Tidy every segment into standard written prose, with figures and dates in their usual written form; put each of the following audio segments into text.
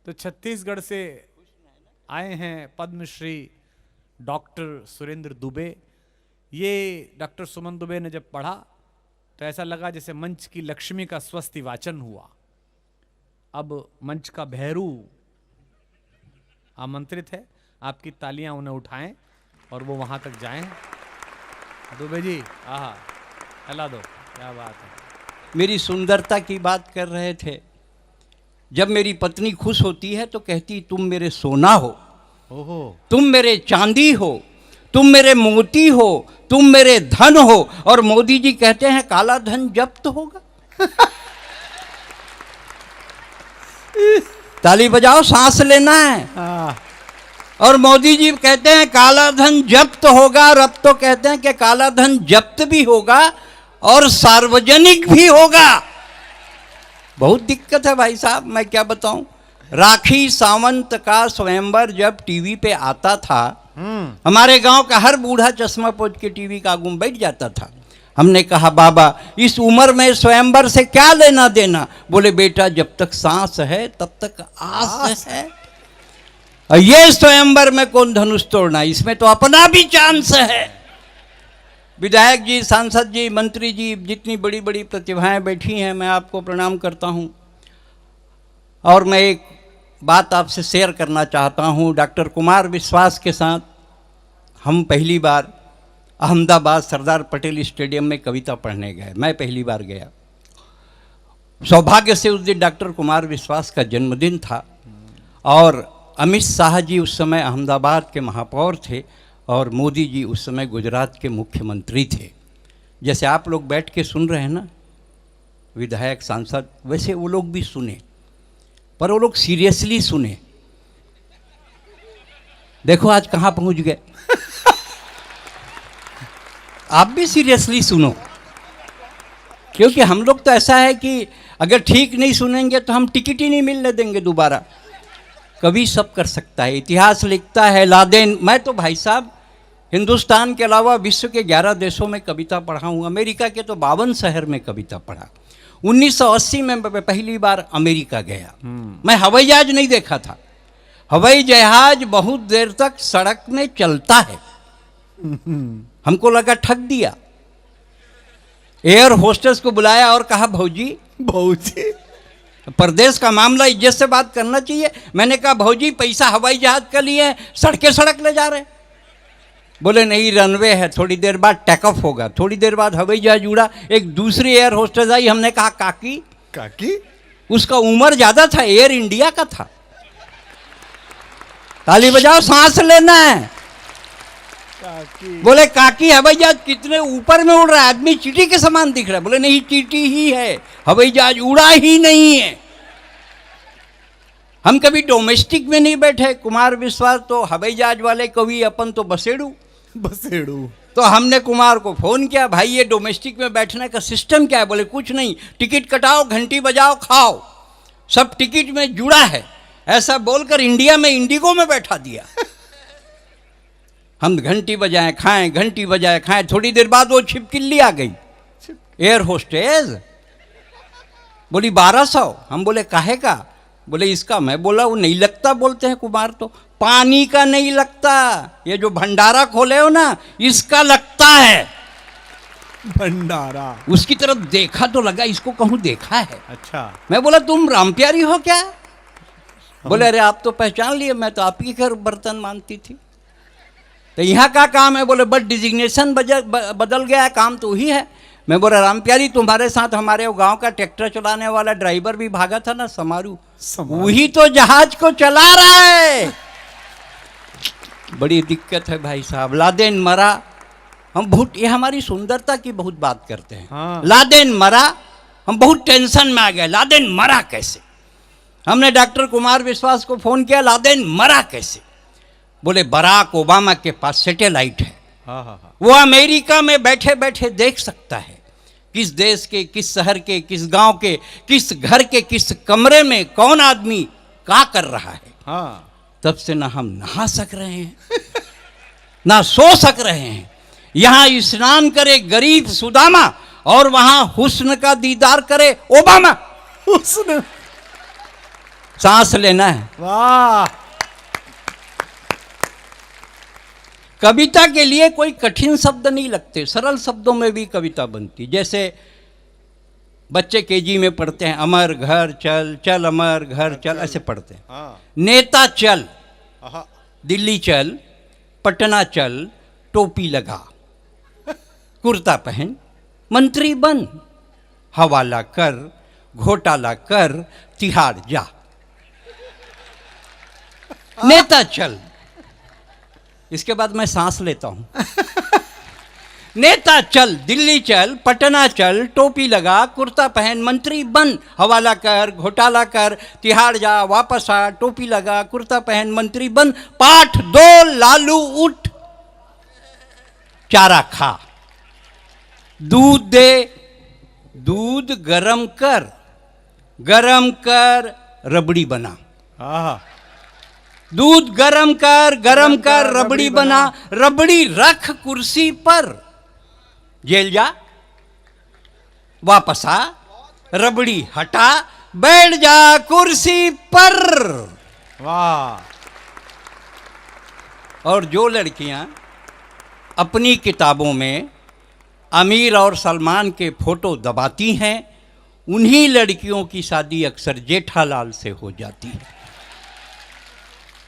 तो छत्तीसगढ़ से आए हैं पद्मश्री डॉक्टर सुरेंद्र दुबे। ये डॉक्टर सुमन दुबे ने जब पढ़ा तो ऐसा लगा जैसे मंच की लक्ष्मी का स्वस्ति वाचन हुआ। अब मंच का भैरू आमंत्रित है, आपकी तालियां उन्हें उठाएं और वो वहां तक जाएं। दुबे जी, आहा, हिला दो, क्या बात है। मेरी सुंदरता की बात कर रहे थे। जब मेरी पत्नी खुश होती है तो कहती तुम मेरे सोना हो, ओहो, तुम मेरे चांदी हो, तुम मेरे मोती हो, तुम मेरे धन हो। और मोदी जी कहते हैं काला धन जब्त होगा। ताली बजाओ, सांस लेना है। और मोदी जी कहते हैं काला धन जब्त होगा, और अब तो कहते हैं कि काला धन जब्त भी होगा और सार्वजनिक भी होगा। बहुत दिक्कत है भाई साहब, मैं क्या बताऊं। राखी सावंत का स्वयंवर जब टीवी पे आता था, हमारे गांव का हर बूढ़ा चश्मा पोंछ के टीवी का आगू बैठ जाता था। हमने कहा बाबा इस उम्र में स्वयंवर से क्या लेना देना। बोले बेटा जब तक सांस है तब तक आस है। और ये स्वयंवर में कौन धनुष तोड़ना, इसमें तो अपना भी चांस है। विधायक जी, सांसद जी, मंत्री जी, जितनी बड़ी बड़ी प्रतिभाएं बैठी हैं, मैं आपको प्रणाम करता हूं। और मैं एक बात आपसे शेयर करना चाहता हूं। डॉक्टर कुमार विश्वास के साथ हम पहली बार अहमदाबाद सरदार पटेल स्टेडियम में कविता पढ़ने गए। मैं पहली बार गया। सौभाग्य से उस दिन डॉक्टर कुमार विश्वास का जन्मदिन था और अमित शाह जी उस समय अहमदाबाद के महापौर थे और मोदी जी उस समय गुजरात के मुख्यमंत्री थे। जैसे आप लोग बैठ के सुन रहे हैं ना, विधायक सांसद, वैसे वो लोग भी सुने, पर वो लोग सीरियसली सुने। देखो आज कहाँ पहुँच गए। आप भी सीरियसली सुनो, क्योंकि हम लोग तो ऐसा है कि अगर ठीक नहीं सुनेंगे तो हम टिकट ही नहीं मिलने देंगे दोबारा। कभी सब कर सकता है, इतिहास लिखता है लादेन। मैं तो भाई साहब हिंदुस्तान के अलावा विश्व के 11 देशों में कविता पढ़ा हूँ। अमेरिका के तो 52 शहर में कविता पढ़ा। 1980 में मैं पहली बार अमेरिका गया। मैं हवाई जहाज नहीं देखा था। हवाई जहाज बहुत देर तक सड़क में चलता है। हमको लगा ठग दिया। एयर होस्टेस को बुलाया और कहा भौजी भौजी, परदेश का मामला, इज्जत से बात करना चाहिए। मैंने कहा भौजी पैसा हवाई जहाज का लिए सड़के सड़क ले जा रहे। बोले नहीं, रनवे है, थोड़ी देर बाद टेक ऑफ होगा। थोड़ी देर बाद हवाई जहाज उड़ा। एक दूसरी एयर होस्टेस आई। हमने कहा काकी काकी, उसका उम्र ज्यादा था, एयर इंडिया का था। ताली बजाओ, सांस लेना है। बोले काकी हवाई जहाज कितने ऊपर में उड़ रहा है, आदमी चींटी के समान दिख रहा है। बोले नहीं, चींटी ही है, हवाई जहाज उड़ा ही नहीं है। हम कभी डोमेस्टिक में नहीं बैठे। कुमार विश्वास तो हवाई जहाज वाले कवि, अपन तो बसेड़ू बसेड़ू। तो हमने कुमार को फोन किया, भाई ये डोमेस्टिक में बैठने का सिस्टम क्या है। बोले कुछ नहीं, टिकट कटाओ, घंटी बजाओ, खाओ, सब टिकट में जुड़ा है। ऐसा बोलकर इंडिया में इंडिगो में बैठा दिया। हम घंटी बजाएं खाएं, घंटी बजाएं खाएं। थोड़ी देर बाद वो छिपकिल्ली आ गई, एयर होस्टेस। बोली 1200। हम बोले काहे का। बोले इसका। मैं बोला वो नहीं लगता, बोलते हैं कुमार तो। पानी का नहीं लगता, ये जो भंडारा खोले हो ना, इसका लगता है भंडारा। उसकी तरफ देखा तो लगा इसको कहूं देखा है। अच्छा। मैं बोला तुम रामप्यारी हो क्या। बोले अरे आप तो पहचान लिए, मैं तो आपकी घर बर्तन मानती थी। तो यहाँ का काम है। बोले बट डिजिग्नेशन बदल गया है, काम तो वही है। मैं बोला रामप्यारी तुम्हारे साथ हमारे गांव का ट्रैक्टर चलाने वाला ड्राइवर भी भागा था ना, समारू, वही तो जहाज को चला रहा है। बड़ी दिक्कत है भाई साहब। लादेन मरा, हम बहुत, ये हमारी सुंदरता की बहुत बात करते हैं। हाँ। लादेन मरा, हम बहुत टेंशन में आ गए। लादेन मरा कैसे। हमने डॉक्टर कुमार विश्वास को फोन किया, लादेन मरा कैसे। बोले बराक ओबामा के पास सैटेलाइट है। हाँ। वो अमेरिका में बैठे बैठे देख सकता है किस देश के, किस शहर के, किस गांव के, किस घर के, किस कमरे में कौन आदमी क्या कर रहा है। हाँ। तब से ना हम नहा सक रहे हैं ना सो सक रहे हैं। यहां स्नान करे गरीब सुदामा और वहां हुस्न का दीदार करे ओबामा। हुस्न सांस लेना है। वाह, कविता के लिए कोई कठिन शब्द नहीं लगते, सरल शब्दों में भी कविता बनती। जैसे बच्चे केजी में पढ़ते हैं, अमर घर चल, चल अमर घर चल, ऐसे पढ़ते हैं। हाँ, नेता चल, आहा, दिल्ली चल, पटना चल, टोपी लगा, कुर्ता पहन, मंत्री बन, हवाला कर, घोटाला कर, तिहाड़ जा। नेता चल, इसके बाद मैं सांस लेता हूं। नेता चल, दिल्ली चल, पटना चल, टोपी लगा, कुर्ता पहन, मंत्री बन, हवाला कर, घोटाला कर, तिहाड़ जा, वापस आ, टोपी लगा, कुर्ता पहन, मंत्री बन, पाठ दो, लालू उठ, चारा खा, दूध दे, दूध गरम कर, गरम कर, रबड़ी बना। आहा, दूध गरम कर रबड़ी बना, रबड़ी रख कुर्सी पर, जेल जा, वापस आ, रबड़ी हटा, बैठ जा कुर्सी पर। वाह, और जो लड़कियां अपनी किताबों में आमिर और सलमान के फोटो दबाती हैं, उन्हीं लड़कियों की शादी अक्सर जेठालाल से हो जाती है।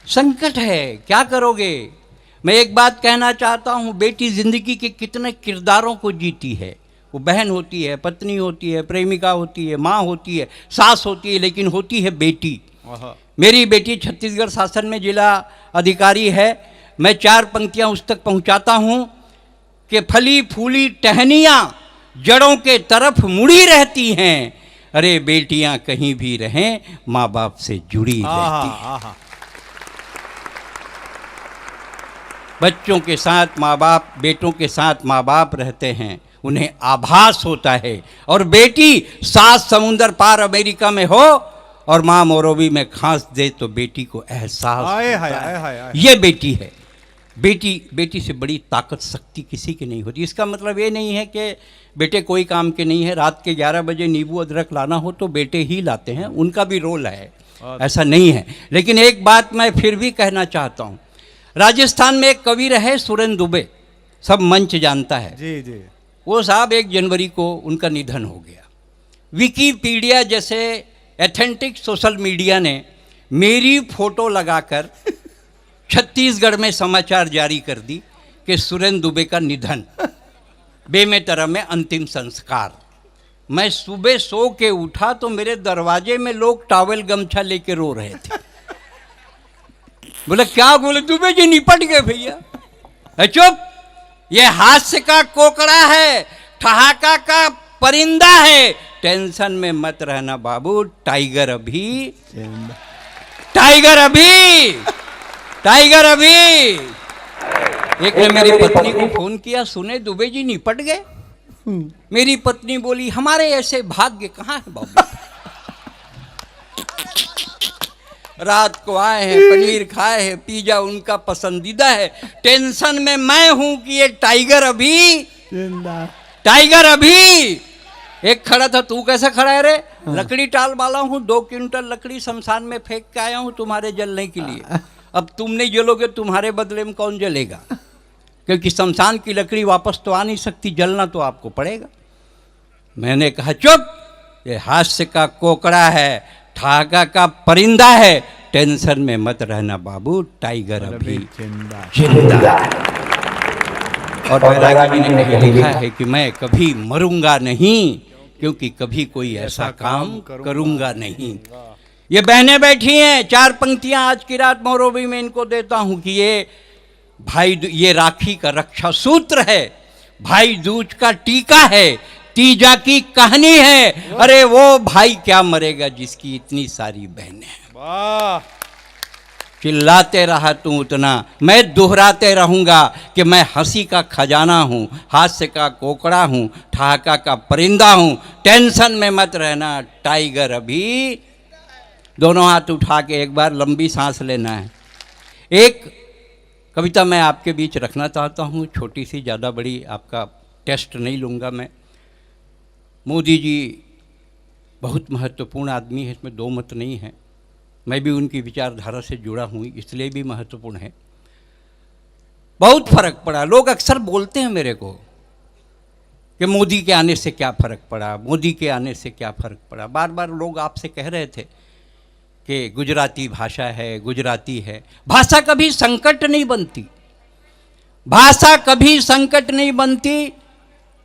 संकट है, क्या करोगे। मैं एक बात कहना चाहता हूँ, बेटी जिंदगी के कितने किरदारों को जीती है। वो बहन होती है, पत्नी होती है, प्रेमिका होती है, माँ होती है, सास होती है, लेकिन होती है बेटी। आहा, मेरी बेटी छत्तीसगढ़ शासन में जिला अधिकारी है। मैं 4 पंक्तियाँ उस तक पहुँचाता हूँ कि फली फूली टहनियाँ जड़ों के तरफ मुड़ी रहती हैं, अरे बेटियाँ कहीं भी रहें माँ बाप से जुड़ी रहती हैं। आहा, बच्चों के साथ माँ बाप, बेटों के साथ माँ बाप रहते हैं, उन्हें आभास होता है। और बेटी सात समुंदर पार अमेरिका में हो और माँ मोरोबी में खांस दे तो बेटी को एहसास आए होता हाय, है। आए हाय, आए। ये बेटी है। बेटी से बड़ी ताकत शक्ति किसी की नहीं होती। इसका मतलब ये नहीं है कि बेटे कोई काम के नहीं है। रात के 11 बजे नींबू अदरक लाना हो तो बेटे ही लाते हैं, उनका भी रोल है, ऐसा नहीं है। लेकिन एक बात मैं फिर भी कहना चाहता हूँ, राजस्थान में एक कवि रहे सुरेंद्र दुबे, सब मंच जानता है। जी जी, वो साहब 1 जनवरी को उनका निधन हो गया। विकीपीडिया जैसे एथेंटिक सोशल मीडिया ने मेरी फोटो लगाकर छत्तीसगढ़ में समाचार जारी कर दी कि सुरेंद्र दुबे का निधन, बेमेतरा में अंतिम संस्कार। मैं सुबह सो के उठा तो मेरे दरवाजे में लोग टॉवेल गमछा लेके रो रहे थे। बोले क्या? बोले दुबे जी निपट गए भैया। चुप, ये हास्य का कोकड़ा है, ठहाका का परिंदा है, टेंशन में मत रहना बाबू, टाइगर अभी, टाइगर अभी, टाइगर अभी। एक ने मेरी पत्नी को फोन किया, सुने दुबे जी निपट गए। मेरी पत्नी बोली हमारे ऐसे भाग्य कहाँ है बाबू, रात को आए हैं, पनीर खाए हैं, पिज्जा उनका पसंदीदा है, टेंशन में मैं हूं कि ये टाइगर अभी, टाइगर अभी। एक खड़ा था, तू कैसे खड़ा है रे? लकड़ी टाल वाला हूं, 2 क्विंटल लकड़ी शमशान में फेंक के आया हूं तुम्हारे जलने के लिए। अब तुम नहीं जलोगे, तुम्हारे बदले में कौन जलेगा? क्योंकि शमशान की लकड़ी वापस तो आ नहीं सकती, जलना तो आपको पड़ेगा। मैंने कहा चुप, ये हास्य का कोकड़ा है, ठहाका का परिंदा है, टेंशन में मत रहना बाबू, टाइगर अभी जिंदा। और बैरागी जी ने लिखा है कि मैं कभी मरूंगा नहीं, क्योंकि कभी कोई ऐसा काम करूंगा नहीं। ये बहनें बैठी हैं, 4 पंक्तियां आज की रात मोरोबी में इनको देता हूं कि ये भाई, ये राखी का रक्षा सूत्र है, भाई दूज का टीका है, तीजा की कहानी है। अरे वो भाई क्या मरेगा जिसकी इतनी सारी बहनें हैं। वाह, चिल्लाते रहा तू उतना, मैं दोहराते रहूंगा कि मैं हंसी का खजाना हूं, हास्य का कोकड़ा हूं, ठहाका का परिंदा हूं, टेंशन में मत रहना, टाइगर अभी। दोनों हाथ उठा के एक बार लंबी सांस लेना है। एक कविता मैं आपके बीच रखना चाहता हूं, छोटी सी, ज़्यादा बड़ी आपका टेस्ट नहीं लूँगा मैं। मोदी जी बहुत महत्वपूर्ण आदमी है, इसमें 2 मत नहीं है। मैं भी उनकी विचारधारा से जुड़ा हूँ, इसलिए भी महत्वपूर्ण है। बहुत फर्क पड़ा। लोग अक्सर बोलते हैं मेरे को कि मोदी के आने से क्या फ़र्क पड़ा, मोदी के आने से क्या फ़र्क पड़ा। बार बार लोग आपसे कह रहे थे कि गुजराती भाषा है, गुजराती है। भाषा कभी संकट नहीं बनती, भाषा कभी संकट नहीं बनती।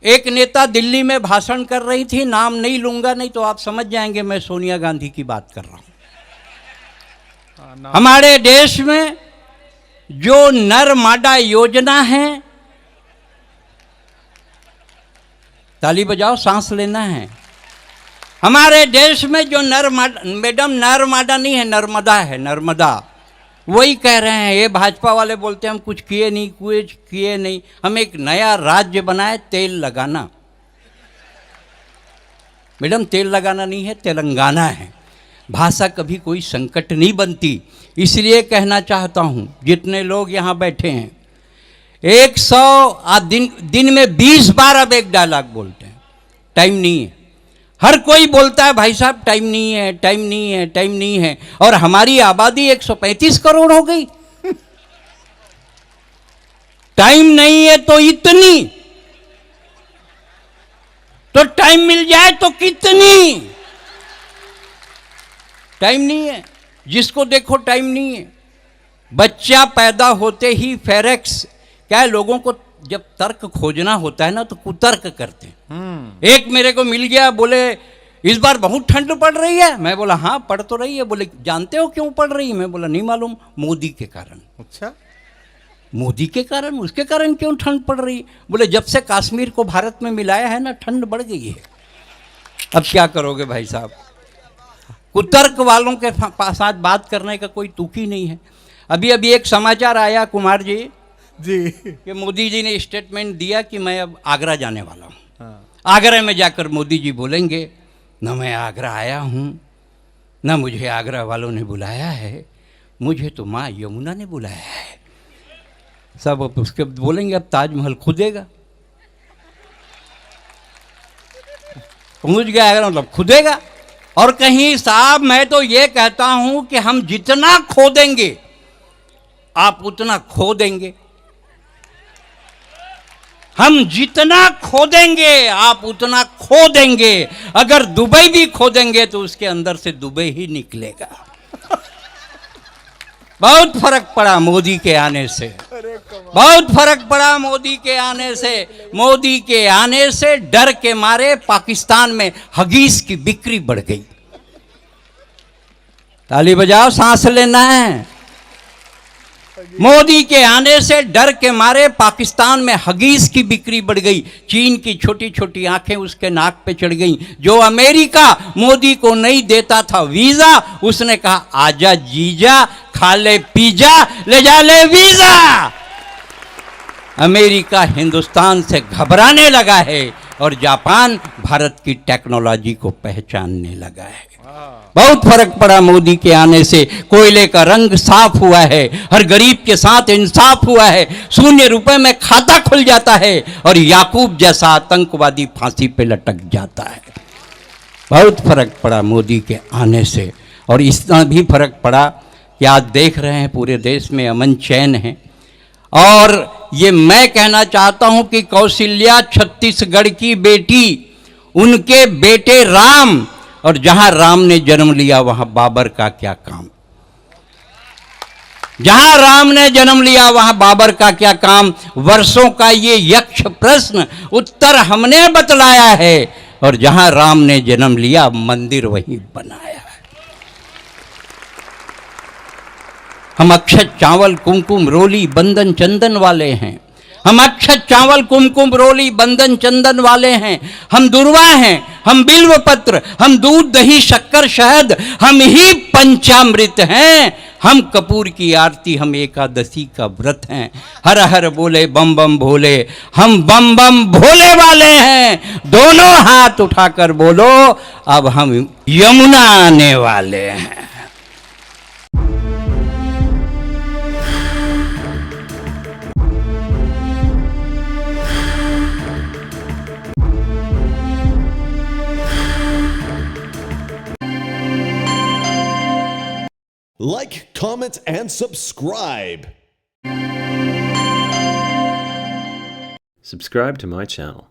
एक नेता दिल्ली में भाषण कर रही थी, नाम नहीं लूंगा, नहीं तो आप समझ जाएंगे मैं सोनिया गांधी की बात कर रहा हूं। हमारे देश में जो नरमादा योजना है, ताली बजाओ, सांस लेना है। हमारे देश में जो नरमादा, मैडम नरमादा नहीं है, नर्मदा है, नर्मदा। वही कह रहे हैं, ये भाजपा वाले बोलते हैं हम कुछ किए नहीं, कुछ किए नहीं। हम एक नया राज्य बनाए, तेल लगाना। मैडम तेल लगाना नहीं है, तेलंगाना है। भाषा कभी कोई संकट नहीं बनती। इसलिए कहना चाहता हूँ, जितने लोग यहाँ बैठे हैं, 100 दिन में 20 बार अब एक डायलॉग बोलते हैं, टाइम नहीं है। हर कोई बोलता है भाई साहब टाइम नहीं है, टाइम नहीं है, टाइम नहीं है। और हमारी आबादी 135 करोड़ हो गई। टाइम नहीं है तो इतनी, तो टाइम मिल जाए तो कितनी। टाइम नहीं है, जिसको देखो टाइम नहीं है। बच्चा पैदा होते ही फेरेक्स, क्या है, लोगों को जब तर्क खोजना होता है ना तो कुतर्क करते हैं। एक मेरे को मिल गया, बोले इस बार बहुत ठंड पड़ रही है। मैं बोला हाँ पड़ तो रही है। बोले जानते हो क्यों पड़ रही है? मैं बोला नहीं मालूम। मोदी के कारण। अच्छा, मोदी के कारण? उसके कारण क्यों ठंड पड़ रही है? बोले जब से कश्मीर को भारत में मिलाया है ना, ठंड बढ़ गई है। अब क्या करोगे भाई साहब, कुतर्क वालों के साथ बात करने का कोई तुक ही नहीं है। अभी अभी एक समाचार आया कुमार जी कि मोदी जी ने स्टेटमेंट दिया कि मैं अब आगरा जाने वाला हूँ। हाँ। आगरा में जाकर मोदी जी बोलेंगे ना मैं आगरा आया हूँ, ना मुझे आगरा वालों ने बुलाया है, मुझे तो माँ यमुना ने बुलाया है। सब अब उसके बोलेंगे अब ताजमहल खुदेगा। पहुँच गया आगरा मतलब खुदेगा। और कहीं साहब मैं तो ये कहता हूँ कि हम जितना खो देंगे आप उतना खो देंगे। हम जितना खो देंगे आप उतना खो देंगे। अगर दुबई भी खो देंगे तो उसके अंदर से दुबई ही निकलेगा। बहुत फर्क पड़ा मोदी के आने से, बहुत फर्क पड़ा मोदी के आने से। मोदी के आने से डर के मारे पाकिस्तान में हगीज की बिक्री बढ़ गई। ताली बजाओ, सांस लेना है। मोदी के आने से डर के मारे पाकिस्तान में हगीज की बिक्री बढ़ गई। चीन की छोटी छोटी आंखें उसके नाक पे चढ़ गईं। जो अमेरिका मोदी को नहीं देता था वीजा, उसने कहा आजा जीजा, खा ले पिज्जा, ले जा ले वीजा। अमेरिका हिंदुस्तान से घबराने लगा है और जापान भारत की टेक्नोलॉजी को पहचानने लगा है। बहुत फर्क पड़ा मोदी के आने से। कोयले का रंग साफ हुआ है, हर गरीब के साथ इंसाफ हुआ है, 0 रुपए में खाता खुल जाता है और याकूब जैसा आतंकवादी फांसी पे लटक जाता है। बहुत फर्क पड़ा मोदी के आने से। और इतना भी फर्क पड़ा कि आज देख रहे हैं पूरे देश में अमन चैन है। और ये मैं कहना चाहता हूं कि कौशल्या छत्तीसगढ़ की बेटी, उनके बेटे राम, और जहां राम ने जन्म लिया वहां बाबर का क्या काम। जहां राम ने जन्म लिया वहां बाबर का क्या काम। वर्षों का ये यक्ष प्रश्न उत्तर हमने बतलाया है। और जहां राम ने जन्म लिया मंदिर वहीं बनाया है। हम अक्षत चावल कुमकुम रोली बंधन चंदन वाले हैं। हम अक्षत चावल कुमकुम रोली बंधन चंदन वाले हैं। हम दुर्वा हैं, हम बिल्व पत्र, हम दूध दही शक्कर शहद, हम ही पंचामृत हैं। हम कपूर की आरती, हम एकादशी का व्रत हैं। हर हर बोले बम बम भोले, हम बम बम भोले वाले हैं। दोनों हाथ उठाकर बोलो अब हम यमुना आने वाले हैं। Like, comment, and subscribe. Subscribe to my channel.